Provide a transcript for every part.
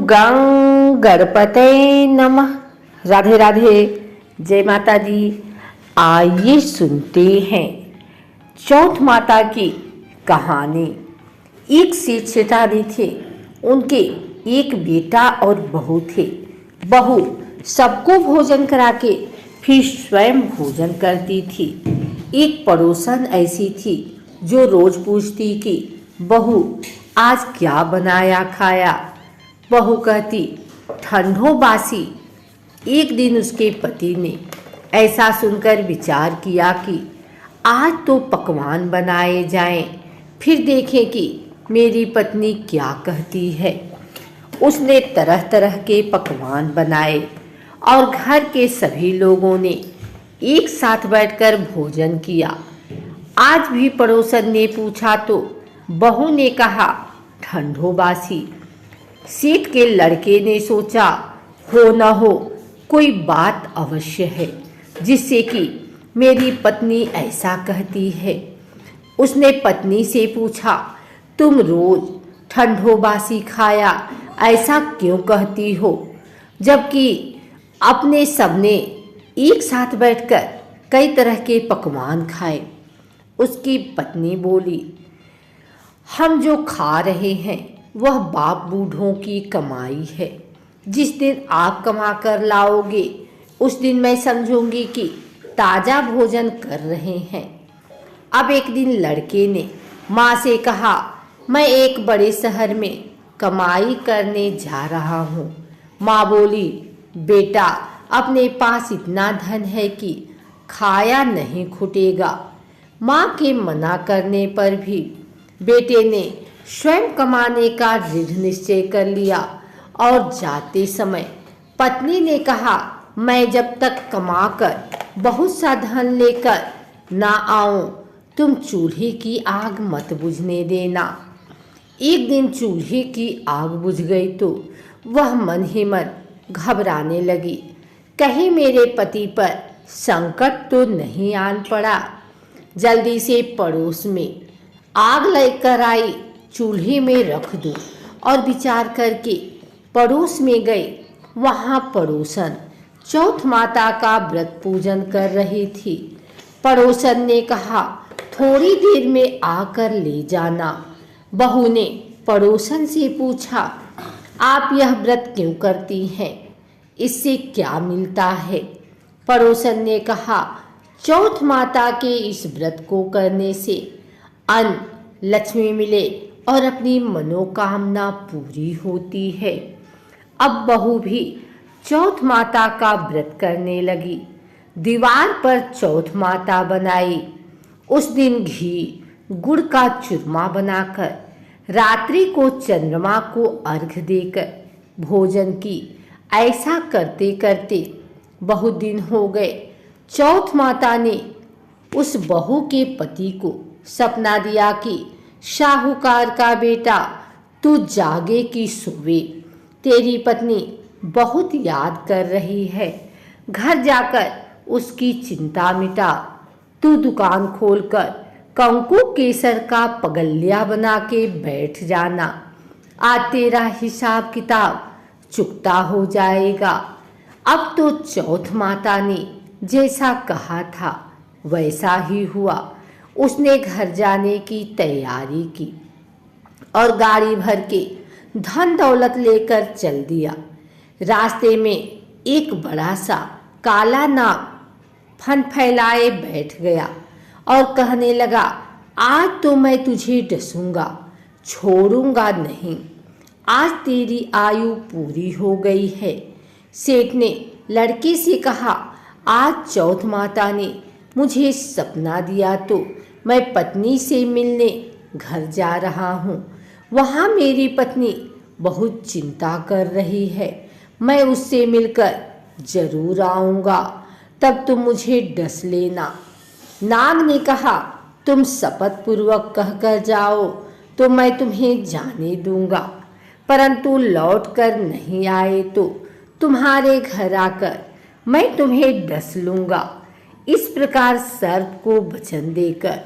गं गणपते नमः। राधे राधे, जय माता दी। आइए सुनते हैं चौथ माता की कहानी। एक सेठ सेठानी थे, उनके एक बेटा और बहू थे। बहू सबको भोजन करा के फिर स्वयं भोजन करती थी। एक पड़ोसन ऐसी थी जो रोज पूछती कि बहू आज क्या बनाया खाया। बहू कहती ठंडो बासी। एक दिन उसके पति ने ऐसा सुनकर विचार किया कि आज तो पकवान बनाए जाएं, फिर देखें कि मेरी पत्नी क्या कहती है। उसने तरह तरह के पकवान बनाए और घर के सभी लोगों ने एक साथ बैठकर भोजन किया। आज भी पड़ोसन ने पूछा तो बहू ने कहा ठंडो बासी। सेठ के लड़के ने सोचा हो न हो कोई बात अवश्य है जिससे कि मेरी पत्नी ऐसा कहती है। उसने पत्नी से पूछा तुम रोज ठंडो बासी खाया ऐसा क्यों कहती हो, जबकि अपने सबने एक साथ बैठकर कई तरह के पकवान खाए। उसकी पत्नी बोली हम जो खा रहे हैं वह बाप बूढ़ों की कमाई है। जिस दिन आप कमा कर लाओगे उस दिन मैं समझूंगी कि ताज़ा भोजन कर रहे हैं। अब एक दिन लड़के ने माँ से कहा मैं एक बड़े शहर में कमाई करने जा रहा हूँ। माँ बोली बेटा अपने पास इतना धन है कि खाया नहीं खुटेगा। माँ के मना करने पर भी बेटे ने स्वयं कमाने का दृढ़ निश्चय कर लिया और जाते समय पत्नी ने कहा मैं जब तक कमाकर बहुत सा धन लेकर ना आऊं तुम चूल्हे की आग मत बुझने देना। एक दिन चूल्हे की आग बुझ गई तो वह मन ही मन घबराने लगी, कहीं मेरे पति पर संकट तो नहीं आन पड़ा। जल्दी से पड़ोस में आग लेकर आई, चूल्हे में रख दूं और विचार करके पड़ोस में गए। वहाँ पड़ोसन चौथ माता का व्रत पूजन कर रही थी। पड़ोसन ने कहा थोड़ी देर में आकर ले जाना। बहू ने पड़ोसन से पूछा आप यह व्रत क्यों करती हैं, इससे क्या मिलता है। पड़ोसन ने कहा चौथ माता के इस व्रत को करने से अन्न लक्ष्मी मिले और अपनी मनोकामना पूरी होती है। अब बहू भी चौथ माता का व्रत करने लगी। दीवार पर चौथ माता बनाई। उस दिन घी गुड़ का चूरमा बनाकर रात्रि को चंद्रमा को अर्घ देकर भोजन की। ऐसा करते करते बहुत दिन हो गए। चौथ माता ने उस बहू के पति को सपना दिया कि साहूकार का बेटा तू जागे कि सोवे, तेरी पत्नी बहुत याद कर रही है। घर जाकर उसकी चिंता मिटा। तू दुकान खोलकर कंकु केसर का पगलिया बना के बैठ जाना। आज तेरा हिसाब किताब चुकता हो जाएगा। अब तो चौथ माता ने जैसा कहा था वैसा ही हुआ। उसने घर जाने की तैयारी की और गाड़ी भर के धन दौलत लेकर चल दिया। रास्ते में एक बड़ा सा काला नाग फन फैलाए बैठ गया और कहने लगा आज तो मैं तुझे डसूंगा, छोड़ूंगा नहीं। आज तेरी आयु पूरी हो गई है। सेठ ने लड़के से कहा आज चौथ माता ने मुझे सपना दिया तो मैं पत्नी से मिलने घर जा रहा हूँ। वहाँ मेरी पत्नी बहुत चिंता कर रही है। मैं उससे मिलकर जरूर आऊँगा, तब तुम मुझे डस लेना। नाग ने कहा तुम शपथ पूर्वक कहकर जाओ तो मैं तुम्हें जाने दूंगा, परंतु लौट कर नहीं आए तो तुम्हारे घर आकर मैं तुम्हें डस लूँगा। इस प्रकार सर्प को वचन देकर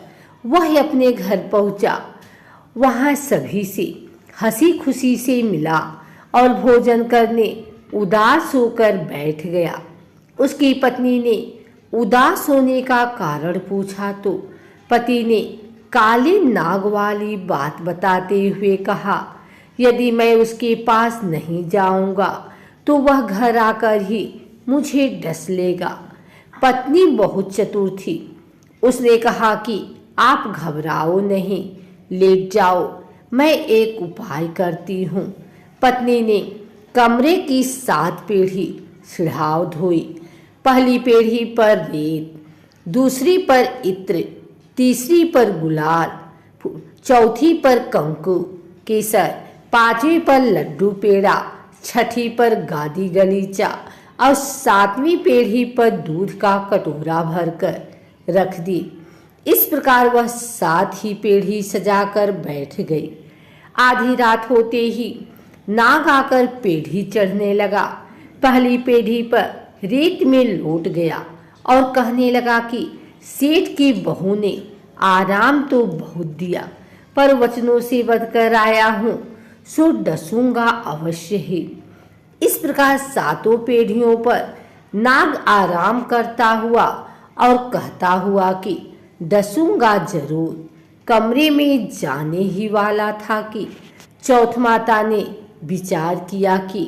वह अपने घर पहुंचा। वहां सभी से हंसी खुशी से मिला और भोजन करने उदास होकर बैठ गया। उसकी पत्नी ने उदास होने का कारण पूछा तो पति ने काले नाग वाली बात बताते हुए कहा, यदि मैं उसके पास नहीं जाऊंगा तो वह घर आकर ही मुझे डस लेगा। पत्नी बहुत चतुर थी। उसने कहा कि आप घबराओ नहीं, लेट जाओ, मैं एक उपाय करती हूँ। पत्नी ने कमरे की 7 पीढ़ी सिढ़ाव धोई। पहली पीढ़ी पर रेत, दूसरी पर इत्र, तीसरी पर गुलाल, चौथी पर कंकु केसर, 5वीं पर लड्डू पेड़ा, 6ठी पर गादी गलीचा और 7वीं पीढ़ी पर दूध का कटोरा भरकर रख दी। इस प्रकार वह 7 ही पीढ़ी सजाकर बैठ गई। आधी रात होते ही नाग आकर पीढ़ी चढ़ने लगा। पहली पीढ़ी पर रेत में लौट गया और कहने लगा कि सेठ की बहू ने आराम तो बहुत दिया, पर वचनों से बदकर आया हूँ, सो डसूंगा अवश्य ही। इस प्रकार 7 पीढ़ियों पर नाग आराम करता हुआ और कहता हुआ कि डसूंगा जरूर कमरे में जाने ही वाला था कि चौथ माता ने विचार किया कि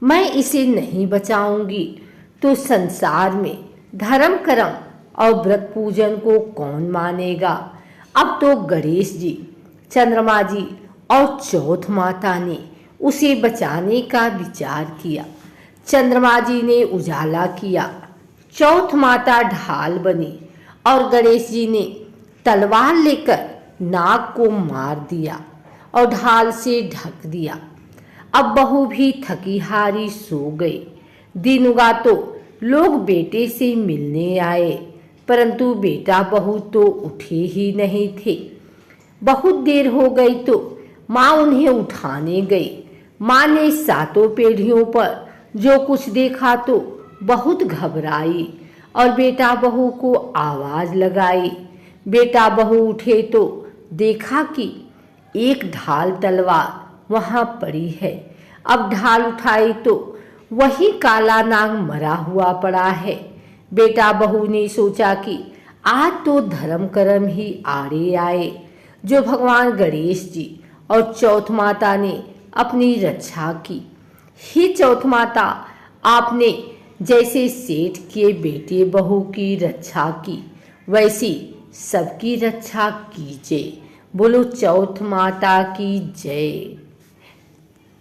मैं इसे नहीं बचाऊंगी तो संसार में धर्म कर्म और व्रत पूजन को कौन मानेगा। अब तो गणेश जी, चंद्रमा जी और चौथ माता ने उसे बचाने का विचार किया। चंद्रमा जी ने उजाला किया, चौथ माता ढाल बनी और गणेश जी ने तलवार लेकर नाग को मार दिया और ढाल से ढक दिया। अब बहू भी थकी हारी सो गई। दिन उगा तो लोग बेटे से मिलने आए, परंतु बेटा बहू तो उठे ही नहीं थे। बहुत देर हो गई तो माँ उन्हें उठाने गई। माँ ने 7 पीढ़ियों पर जो कुछ देखा तो बहुत घबराई और बेटा बहू को आवाज लगाई। बेटा बहू उठे तो देखा कि एक ढाल तलवार वहां पड़ी है। अब ढाल उठाई तो वही काला नाग मरा हुआ पड़ा है। बेटा बहू ने सोचा कि आज तो धर्म कर्म ही आड़े आए, जो भगवान गणेश जी और चौथ माता ने अपनी रक्षा की। हे चौथ माता, आपने जैसे सेठ के बेटे बहू की रक्षा की, वैसी सबकी रक्षा कीजिए। बोलो चौथ माता की जय।